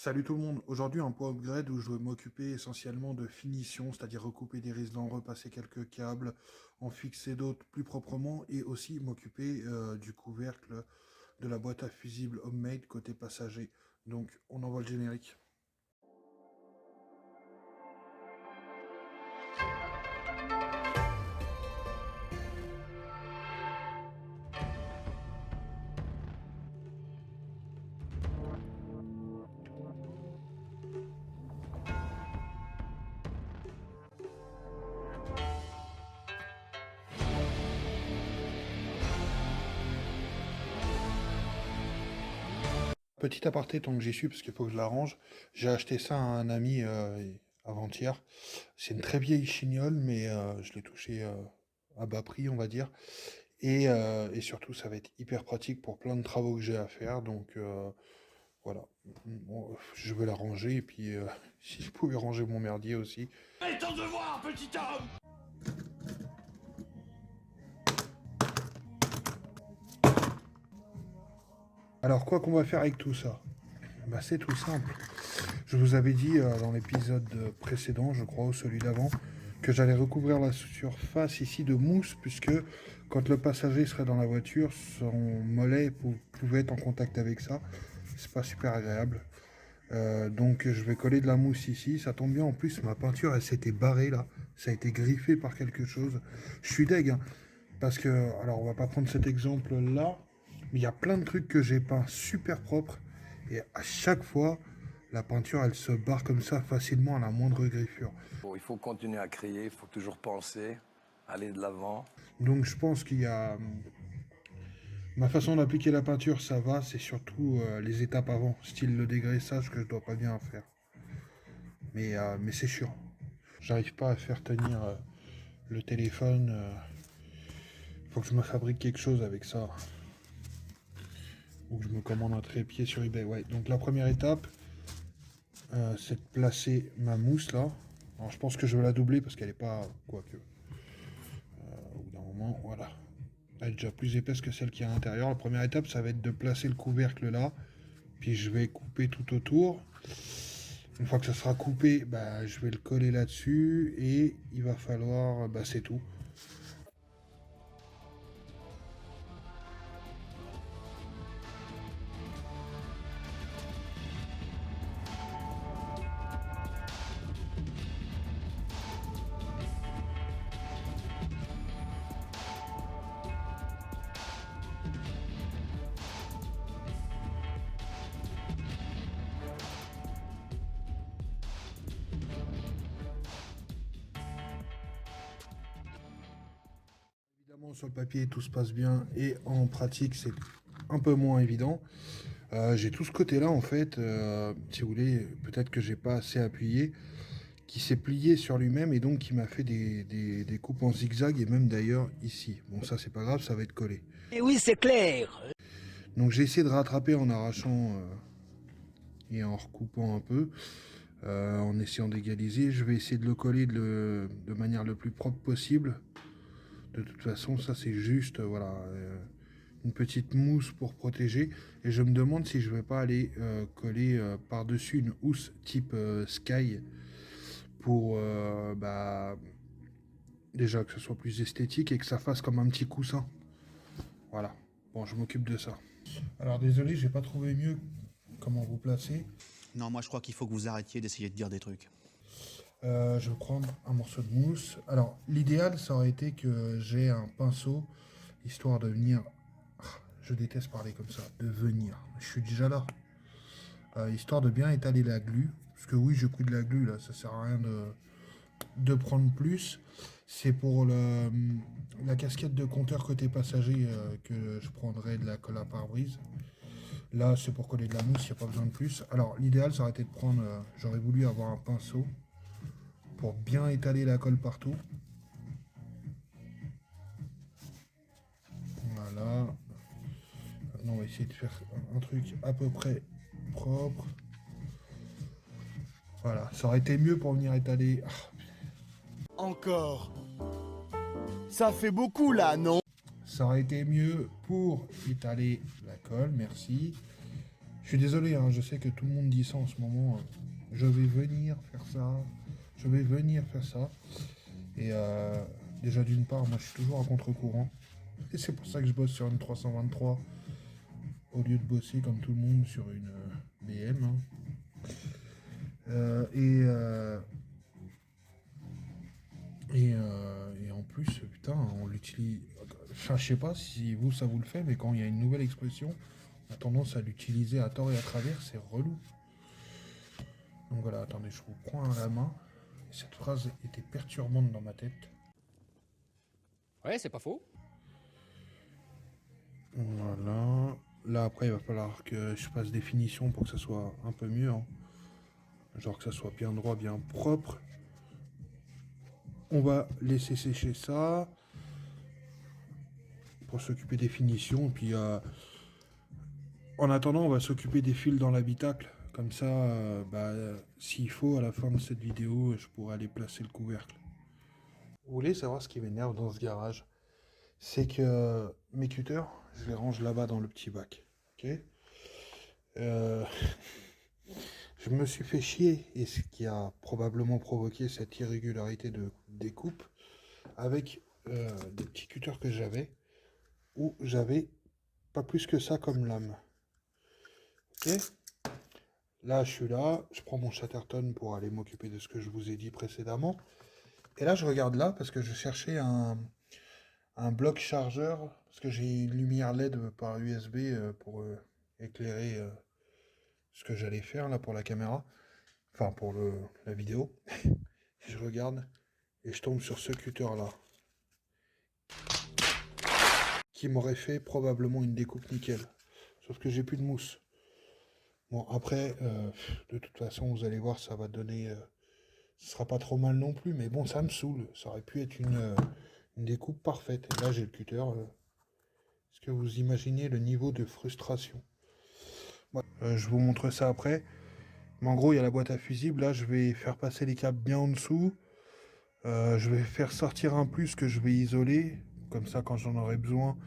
Salut tout le monde, aujourd'hui un point upgrade où je vais m'occuper essentiellement de finition, c'est-à-dire recouper des riselants, repasser quelques câbles, en fixer d'autres plus proprement et aussi m'occuper du couvercle de la boîte à fusibles homemade côté passager. Donc on envoie le générique. Petit aparté tant que j'y suis parce qu'il faut que je l'arrange, j'ai acheté ça à un ami avant-hier. C'est une très vieille chignole mais je l'ai touché à bas prix on va dire. Et surtout, ça va être hyper pratique pour plein de travaux que j'ai à faire. Donc voilà, bon, je veux la ranger. Et puis, si je pouvais ranger mon merdier aussi. Fais ton devoir, petit homme! Alors, quoi qu'on va faire avec tout ça? Bah, c'est tout simple. Je vous avais dit dans l'épisode précédent, je crois, ou celui d'avant, que j'allais recouvrir la surface ici de mousse, puisque quand le passager serait dans la voiture, son mollet pouvait être en contact avec ça. C'est pas super agréable. Donc je vais coller de la mousse ici, ça tombe bien en plus, ma peinture elle s'était barrée là, ça a été griffé par quelque chose. Je suis deg, hein, parce que, alors on va pas prendre cet exemple là, mais il y a plein de trucs que j'ai peints super propres, et à chaque fois, la peinture elle se barre comme ça facilement à la moindre griffure. Bon, il faut continuer à créer, il faut toujours penser, aller de l'avant. Donc je pense qu'il y a... Ma façon d'appliquer la peinture ça va, c'est surtout les étapes avant, style le dégraissage que je dois pas bien faire. Mais c'est sûr. J'arrive pas à faire tenir le téléphone. Faut que je me fabrique quelque chose avec ça. Ou que je me commande un trépied sur eBay. Ouais. Donc la première étape, c'est de placer ma mousse là. Alors je pense que je vais la doubler parce qu'elle est pas. Quoique. Au bout d'un moment, voilà. Elle est déjà plus épaisse que celle qui est à l'intérieur. La première étape, ça va être de placer le couvercle là. Puis je vais couper tout autour. Une fois que ça sera coupé, bah, je vais le coller là-dessus et il va falloir, bah, c'est tout. Évidemment, sur le papier, tout se passe bien et en pratique, c'est un peu moins évident. J'ai tout ce côté-là, en fait, si vous voulez, peut-être que j'ai pas assez appuyé, qui s'est plié sur lui-même et donc qui m'a fait des coupes en zigzag et même d'ailleurs ici. Bon, ça, c'est pas grave, ça va être collé. Et oui, c'est clair! Donc, j'ai essayé de rattraper en arrachant et en recoupant un peu, en essayant d'égaliser. Je vais essayer de le coller de manière le plus propre possible. De toute façon, ça c'est juste, voilà, une petite mousse pour protéger. Et je me demande si je vais pas aller coller par-dessus une housse type Sky pour bah, déjà que ce soit plus esthétique et que ça fasse comme un petit coussin. Voilà. Bon, je m'occupe de ça. Alors désolé, j'ai pas trouvé mieux comment vous placer. Non, moi je crois qu'il faut que vous arrêtiez d'essayer de dire des trucs. Je vais prendre un morceau de mousse. Alors, l'idéal, ça aurait été que j'ai un pinceau, histoire de venir... Ah, je déteste parler comme ça, de venir. Je suis déjà là. Histoire de bien étaler la glu. Parce que oui, je couds de la glu, là, ça sert à rien de prendre plus. C'est pour la casquette de compteur côté passager que je prendrai de la colle à pare-brise. Là, c'est pour coller de la mousse, il n'y a pas besoin de plus. Alors, l'idéal, ça aurait été de prendre... J'aurais voulu avoir un pinceau pour bien étaler la colle partout. Voilà. Maintenant, on va essayer de faire un truc à peu près propre. Voilà, ça aurait été mieux pour venir étaler. Encore! Ça fait beaucoup là, non? Ça aurait été mieux pour étaler la colle, merci. Je suis désolé, hein, je sais que tout le monde dit ça en ce moment. Je vais venir faire ça. Je vais venir faire ça. Et déjà d'une part, moi je suis toujours à contre-courant. Et c'est pour ça que je bosse sur une 323 au lieu de bosser comme tout le monde sur une BM. Hein. Et en plus, putain, on l'utilise. Enfin, je sais pas si vous ça vous le fait, mais quand il y a une nouvelle expression, on a tendance à l'utiliser à tort et à travers, c'est relou. Donc voilà, attendez, je vous prends à la main. Cette phrase était perturbante dans ma tête. Ouais, c'est pas faux. Voilà. Là, après, il va falloir que je fasse des finitions pour que ça soit un peu mieux. Hein. Genre que ça soit bien droit, bien propre. On va laisser sécher ça pour s'occuper des finitions. Et puis, en attendant, on va s'occuper des fils dans l'habitacle. Comme ça, s'il faut, à la fin de cette vidéo, je pourrai aller placer le couvercle. Vous voulez savoir ce qui m'énerve dans ce garage? C'est que mes cutters, je les range là-bas dans le petit bac. Ok. Je me suis fait chier, et ce qui a probablement provoqué cette irrégularité de découpe, avec des petits cutters que j'avais, où j'avais pas plus que ça comme lame. Ok. Là, je suis là, je prends mon Chatterton pour aller m'occuper de ce que je vous ai dit précédemment. Et là, je regarde là parce que je cherchais un bloc chargeur, parce que j'ai une lumière LED par USB pour éclairer ce que j'allais faire là pour la caméra, enfin pour la vidéo. Je regarde et je tombe sur ce cutter là, qui m'aurait fait probablement une découpe nickel. Sauf que j'ai plus de mousse. Bon, après, de toute façon, vous allez voir, ça va donner... ce sera pas trop mal non plus, mais bon, ça me saoule. Ça aurait pu être une découpe parfaite. Et là, j'ai le cutter. Est-ce que vous imaginez le niveau de frustration? Ouais, je vous montre ça après. Mais en gros, il y a la boîte à fusibles. Là, je vais faire passer les câbles bien en dessous. Je vais faire sortir un plus que je vais isoler. Comme ça, quand j'en aurai besoin,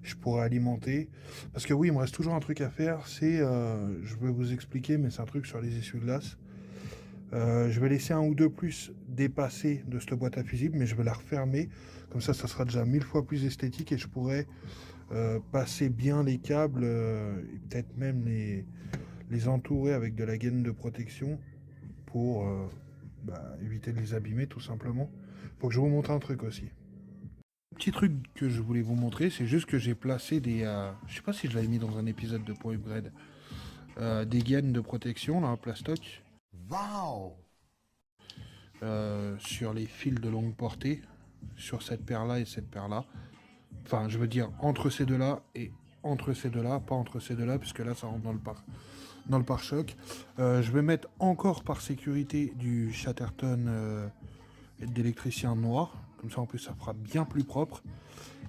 je pourrai alimenter. Parce que oui, il me reste toujours un truc à faire. C'est, je vais vous expliquer, mais c'est un truc sur les essuie-glaces. Je vais laisser un ou deux plus dépasser de cette boîte à fusibles, mais je vais la refermer. Comme ça sera déjà 1000 fois plus esthétique et je pourrai passer bien les câbles et peut-être même les entourer avec de la gaine de protection pour éviter de les abîmer tout simplement. Faut que je vous montre un truc aussi. Petit truc que je voulais vous montrer, c'est juste que j'ai placé des... je sais pas si je l'avais mis dans un épisode de Point Upgrade. Des gaines de protection, là, plastoc. Waouh! Sur les fils de longue portée, sur cette paire-là et cette paire-là. Enfin, je veux dire, entre ces deux-là et entre ces deux-là, pas entre ces deux-là, puisque là, ça rentre dans le pare-choc. Je vais mettre encore par sécurité du Chatterton d'électricien noir. Comme ça, en plus, ça fera bien plus propre.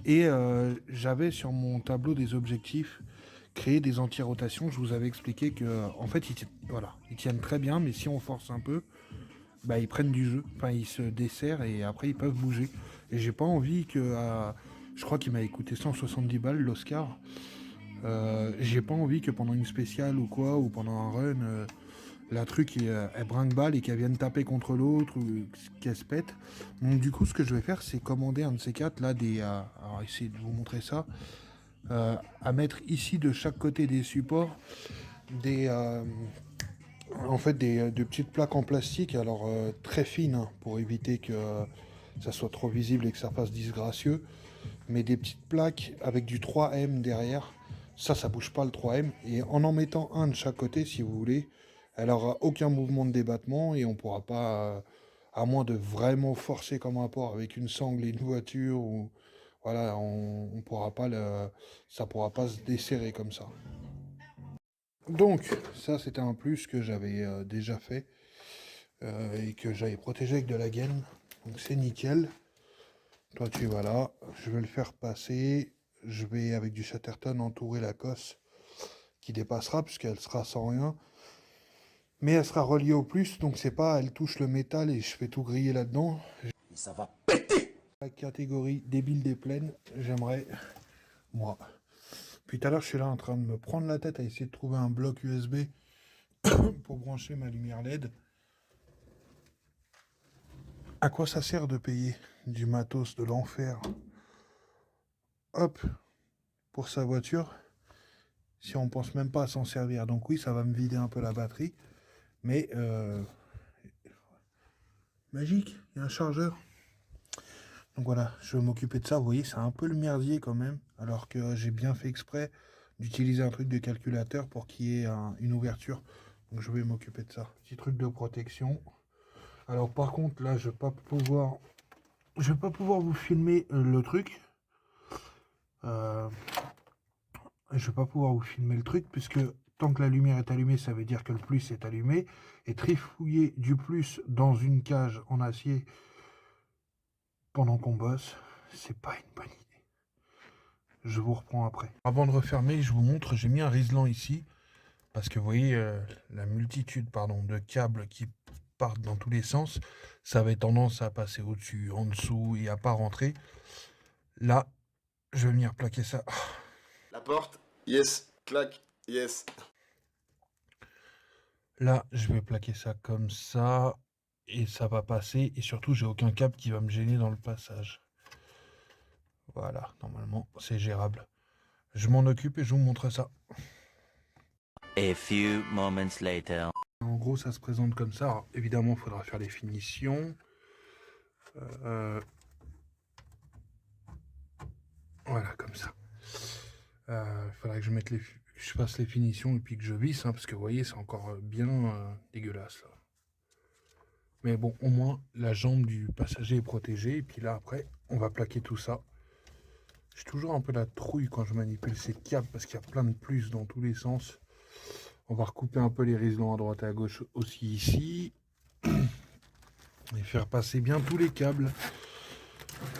Et j'avais sur mon tableau des objectifs créé des anti-rotations. Je vous avais expliqué que, en fait, ils tiennent très bien, mais si on force un peu, ils prennent du jeu. Enfin, ils se desserrent et après, ils peuvent bouger. Et j'ai pas envie que... je crois qu'il m'avait coûté 170 balles, l'Oscar. J'ai pas envie que pendant une spéciale ou quoi, ou pendant un run, la truc elle brinque-balle et qu'elle vienne taper contre l'autre ou qu'elle se pète. Donc du coup, ce que je vais faire, c'est commander un de ces quatre là, alors essayer de vous montrer ça, à mettre ici de chaque côté des supports de petites plaques en plastique, alors très fines hein, pour éviter que ça soit trop visible et que ça fasse disgracieux, mais des petites plaques avec du 3M derrière. Ça bouge pas le 3M, et en mettant un de chaque côté, si vous voulez, elle aura aucun mouvement de débattement et on pourra pas, à moins de vraiment forcer comme rapport avec une sangle et une voiture, ou voilà, on pourra pas ça pourra pas se desserrer comme ça. Donc ça c'était un plus que j'avais déjà fait et que j'avais protégé avec de la gaine, donc c'est nickel. Toi tu vas là, je vais le faire passer. Je vais, avec du Chatterton, entourer la cosse qui dépassera, puisqu'elle sera sans rien. Mais elle sera reliée au plus, donc c'est pas, elle touche le métal et je fais tout griller là-dedans. Ça va péter! La catégorie débile des plaines, j'aimerais, moi, Depuis tout à l'heure, je suis là en train de me prendre la tête à essayer de trouver un bloc USB pour brancher ma lumière LED. À quoi ça sert de payer du matos de l'enfer, hop, pour sa voiture, si on pense même pas à s'en servir? Donc oui, ça va me vider un peu la batterie, mais magique, il y a un chargeur. Donc voilà, je vais m'occuper de ça. Vous voyez, c'est un peu le merdier quand même, alors que j'ai bien fait exprès d'utiliser un truc de calculateur pour qu'il y ait une ouverture. Donc je vais m'occuper de ça. Petit truc de protection. Alors par contre, là, je vais pas pouvoir vous filmer le truc. Je vais pas pouvoir vous filmer le truc, puisque tant que la lumière est allumée, ça veut dire que le plus est allumé. Et trifouiller du plus dans une cage en acier pendant qu'on bosse, c'est pas une bonne idée. Je vous reprends après. Avant de refermer, je vous montre, j'ai mis un Rislan ici, parce que vous voyez la multitude de câbles qui partent dans tous les sens, ça avait tendance à passer au-dessus, en dessous et à pas rentrer. Là, je vais venir plaquer ça. La porte, yes, clac, yes. Là, je vais plaquer ça comme ça, et ça va passer, et surtout, j'ai aucun câble qui va me gêner dans le passage. Voilà, normalement, c'est gérable. Je m'en occupe et je vous montre ça. A few moments later. En gros, ça se présente comme ça. Alors, évidemment, il faudra faire les finitions. Voilà, comme ça. Il faudra que je fasse les finitions et puis que je visse, hein, parce que vous voyez, c'est encore bien dégueulasse. Là. Mais bon, au moins, la jambe du passager est protégée. Et puis là, après, on va plaquer tout ça. J'ai toujours un peu la trouille quand je manipule ces câbles, parce qu'il y a plein de plus dans tous les sens. On va recouper un peu les riselons à droite et à gauche aussi ici. Et faire passer bien tous les câbles.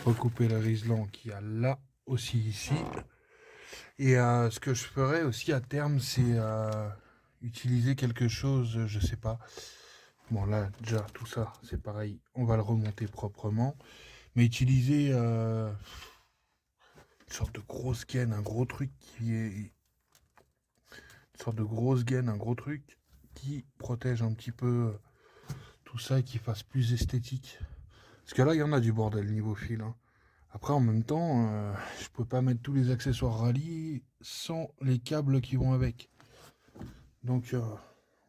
Recouper le riselant qu'il y a là aussi ici. Et ce que je ferai aussi à terme, c'est utiliser quelque chose, je sais pas. Bon là déjà tout ça c'est pareil, on va le remonter proprement. Mais utiliser une sorte de grosse gaine, un gros truc qui est... Une sorte de grosse gaine, un gros truc qui protège un petit peu tout ça et qui fasse plus esthétique. Parce que là il y en a du bordel niveau fil. Hein. Après, en même temps, je peux pas mettre tous les accessoires rallye sans les câbles qui vont avec. Donc,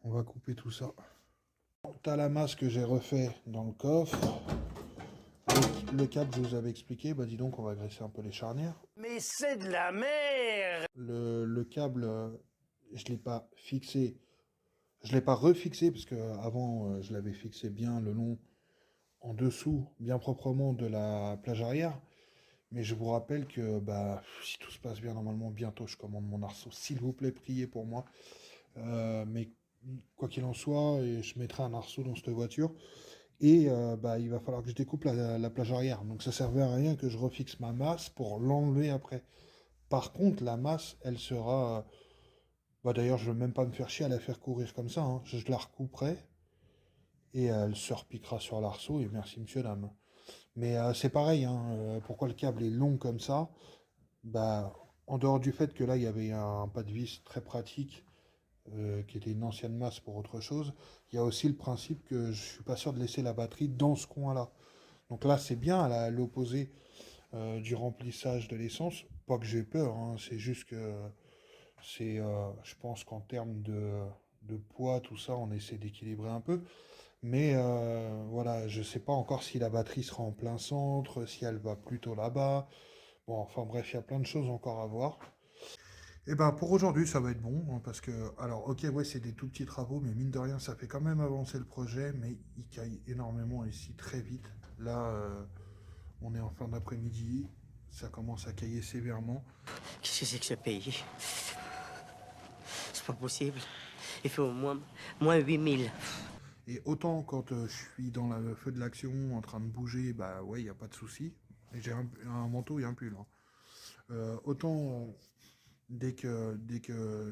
on va couper tout ça. T'as la masse que j'ai refait dans le coffre. Le câble, je vous avais expliqué. Bah, dis donc, on va graisser un peu les charnières. Mais c'est de la merde! Le câble, je l'ai pas fixé. Je l'ai pas refixé parce que avant, je l'avais fixé bien le long en dessous, bien proprement de la plage arrière. Mais je vous rappelle que si tout se passe bien, normalement, bientôt, je commande mon arceau. S'il vous plaît, priez pour moi. Mais quoi qu'il en soit, je mettrai un arceau dans cette voiture. Et il va falloir que je découpe la plage arrière. Donc ça ne servait à rien que je refixe ma masse pour l'enlever après. Par contre, la masse, elle sera... d'ailleurs, je ne vais même pas me faire chier à la faire courir comme ça. Hein. Je la recouperai. Et elle se repiquera sur l'arceau. Et merci, monsieur, dame. Mais c'est pareil, hein, pourquoi le câble est long comme ça? En dehors du fait que là, il y avait un pas de vis très pratique, qui était une ancienne masse pour autre chose, il y a aussi le principe que je suis pas sûr de laisser la batterie dans ce coin-là. Donc là, c'est bien à l'opposé du remplissage de l'essence. Pas que j'ai peur, hein, c'est juste que je pense qu'en termes de poids, tout ça, on essaie d'équilibrer un peu. Mais voilà, je sais pas encore si la batterie sera en plein centre, si elle va plutôt là-bas. Bon, enfin bref, il y a plein de choses encore à voir. Et pour aujourd'hui, ça va être bon, hein, parce que, alors, ok, ouais, c'est des tout petits travaux, mais mine de rien, ça fait quand même avancer le projet, mais il caille énormément ici très vite. Là, on est en fin d'après-midi, ça commence à cailler sévèrement. Qu'est-ce que c'est que ce pays? C'est pas possible. Il fait au moins 8000. Et autant quand je suis dans le feu de l'action, en train de bouger, ouais, il n'y a pas de souci. Et j'ai un manteau et un pull. Hein. Autant dès que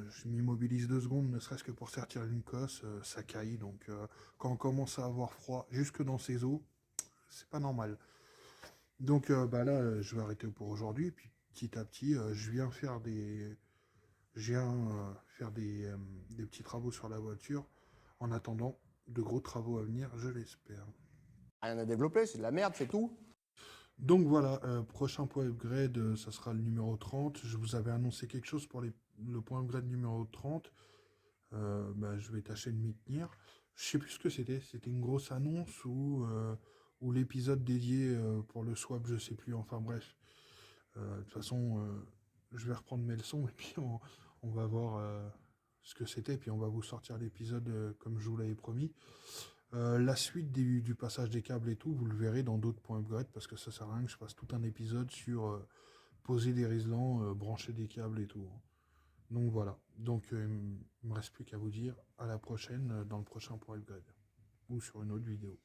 je m'immobilise 2 secondes, ne serait-ce que pour sortir une cosse, ça caille. Donc quand on commence à avoir froid jusque dans ses os, c'est pas normal. Donc là, je vais arrêter pour aujourd'hui. Puis petit à petit, je viens faire des Je viens faire des petits travaux sur la voiture. En attendant, de gros travaux à venir, je l'espère. Rien à développer, c'est de la merde, c'est tout. Donc voilà, prochain point upgrade, ça sera le numéro 30. Je vous avais annoncé quelque chose pour le point upgrade numéro 30. Je vais tâcher de m'y tenir. Je sais plus ce que c'était. C'était une grosse annonce ou l'épisode dédié pour le swap, je sais plus. Enfin bref. De toute façon, je vais reprendre mes leçons et puis on va voir ce que c'était. Puis on va vous sortir l'épisode comme je vous l'avais promis. La suite du passage des câbles et tout, vous le verrez dans d'autres points upgrade parce que ça sert à rien que je fasse tout un épisode sur poser des riselants, brancher des câbles et tout. Donc voilà. Donc il me reste plus qu'à vous dire à la prochaine dans le prochain point upgrade ou sur une autre vidéo.